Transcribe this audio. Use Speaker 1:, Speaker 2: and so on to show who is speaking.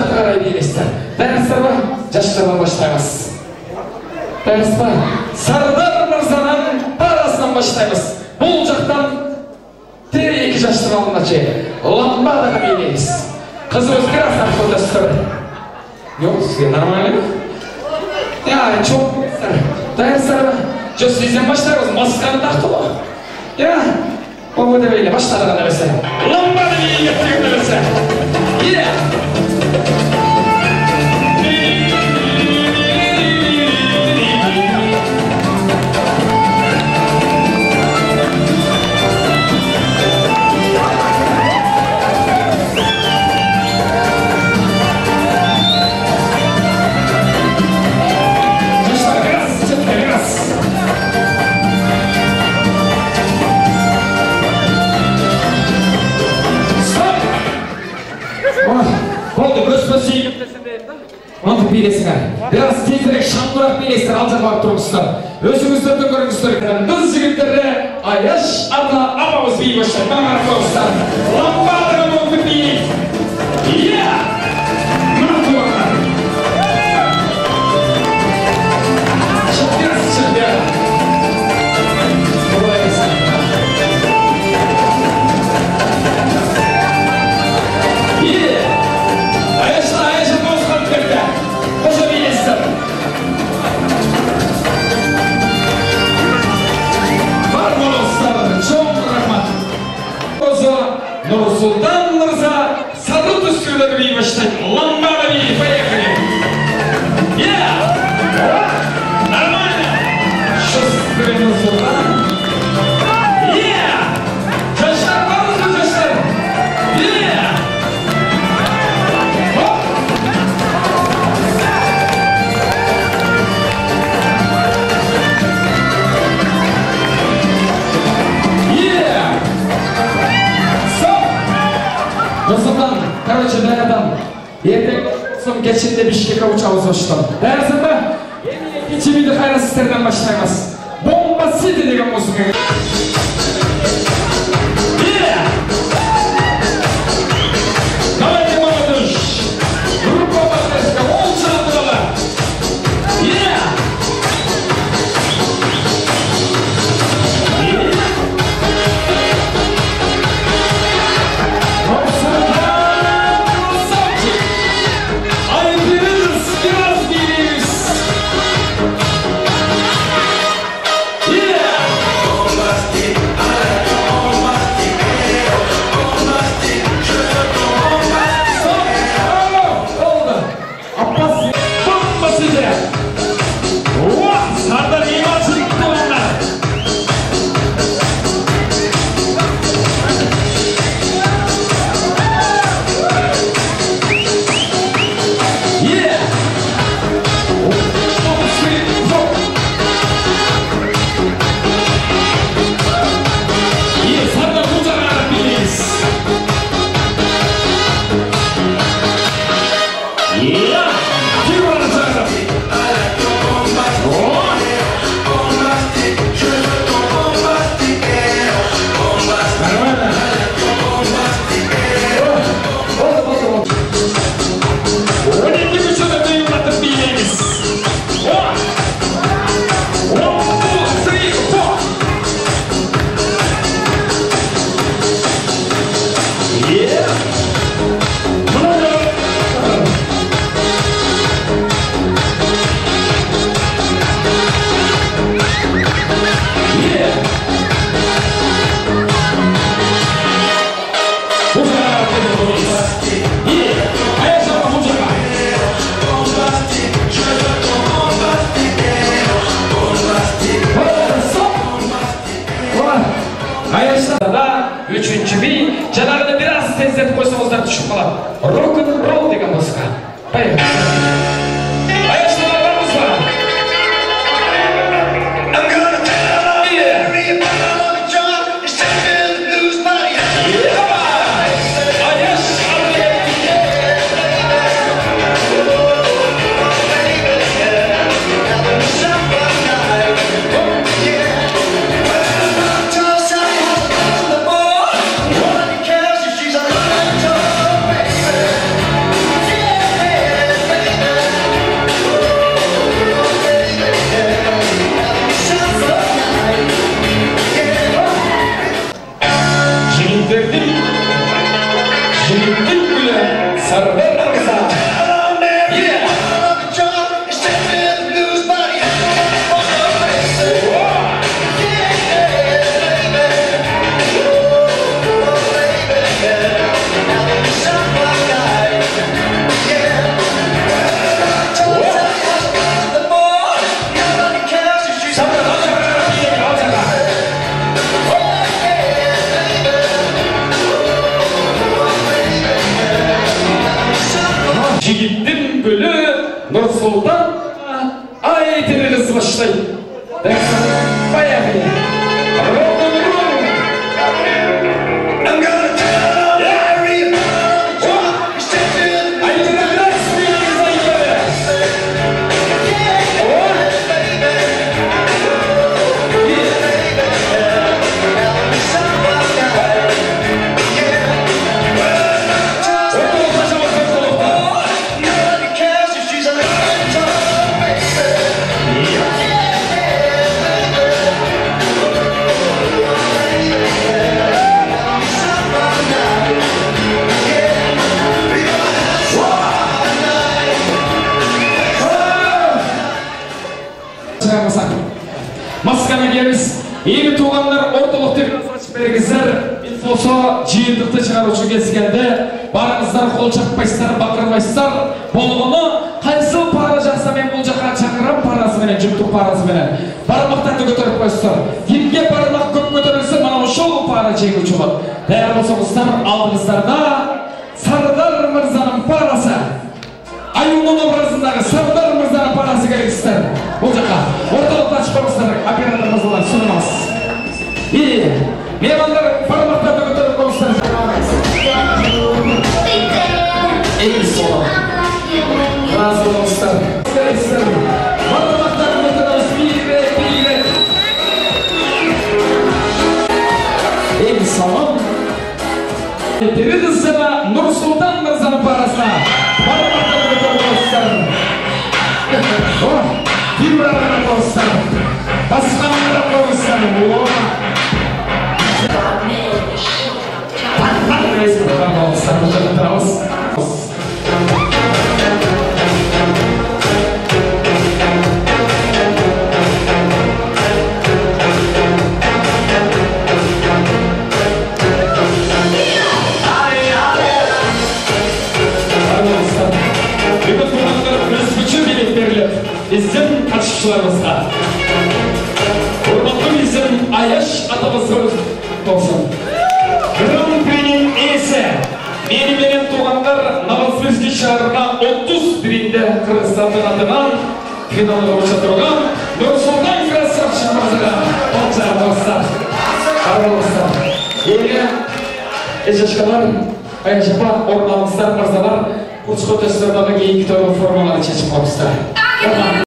Speaker 1: артқа қарай билейсіздер. Дайынсыздар ма? Жастардан баштаймыз. Дайынсыз ба? Сардар Мырзаның парасынан баштаймыз. Бұл жақтан екі жастың алдына ламбадаға билейміз. Қызымыз красный входа стоит. Yok, sizге нормально? Ya, çok güzel. Dayınızlar mı? Çok sizden başlarız. Maskını taktı mı? Ya, o da böyle başladı da mesela. Lambanı iyi getirdim de mesela. Yeah! Antık biylesine. Biraz tezirek şanlırak biylesine alacak bak durumuzda. Özümüzde de görünüzde. Kız jigitlerine Ayaş adına abamız biyi başlayın. Ben arkadaşlar. Lambalara mı biyi? Yeah! Mağdurlar. Biraz şimdi. Kolay gelsin. Yeah! Нурсултан Мырза саду түскілер бей баштайды. Ламбада бей, поехали! Yeah! Нормально! Шестый Нурсултан! Yeah! Жаштар, барыз бы жаштар! Yeah! Нұрсұлтан, короче, дайрадан ертең соң кешінде Бішкекке ұшамыз ұштым. Дайрасың ба? Екінші видео қайрасыздардан баштаймыз. Бомба Сити деген музыка. Давайте, молодежь! Группа Батырска, волча была! Üçüncü bir, kenarına biraz tezlet koysanızlar düşüp kalan. Rock'n'roll деген muzika. Hayır. Ayaşlarımız var. I'm gonna tell everybody about John. It's time to lose my head. Ayaş Жигиттің гүлі Сардар мырза. Жигиттің гүлі Нұрсұлтан айтырыңыз баштайды. Баяғы. Масканы киеміз. Ең туғандар орталықтың açıp berіңіздер. Инфосы жиынтықты шығарушы келіскенде барыңыздар, қол шаппайсыздар, бақырмайсыздар. Болғаны қайсы пара жақса мен бұл жаққа шақырам парасыменен, жүктік парасыменен. Бармақтарды көтеріп қойсыздар. Кімге бармақ көп көтерілсе, мынау шоу пара жеңуші болады. Дәр болсаңыздар, алдыңыздарда Сардар мырзаның парасы. Аюның образындағы Сардар мырзаның парасы керексіздер. Бұл жаққа орталықта шығарыңыздар, оператор мырзалар сұнымыз. Меймандар бармақтарды көтеріп қойсыздар. Ең солы. Разы болыңыздар. Бармақтарды көтеріп бейрек. Ең солы. Терезісіна Нұрсұлтан мырзаның парасына бармақтарды көтеріп қойсыздар. Фибраларына қойсыздар. Басқаларына қойсыздар. Біздің қатысушыларымызға құрметті біздің Аяш атамызға болсын. Гран-приның иесі меніменен туғандар Новосибирск шаарына 31-де Қырғызстанның атынан финалға өтіп тұрған Нұрсұлтан Красавчик мырзаға қошеметтер. Араластар. Ежешкалар, Аяш апа, орналыңыздар мырзалар, Құлшық өтесіздерді кейінгі формаларды шешіп қойыңыздар.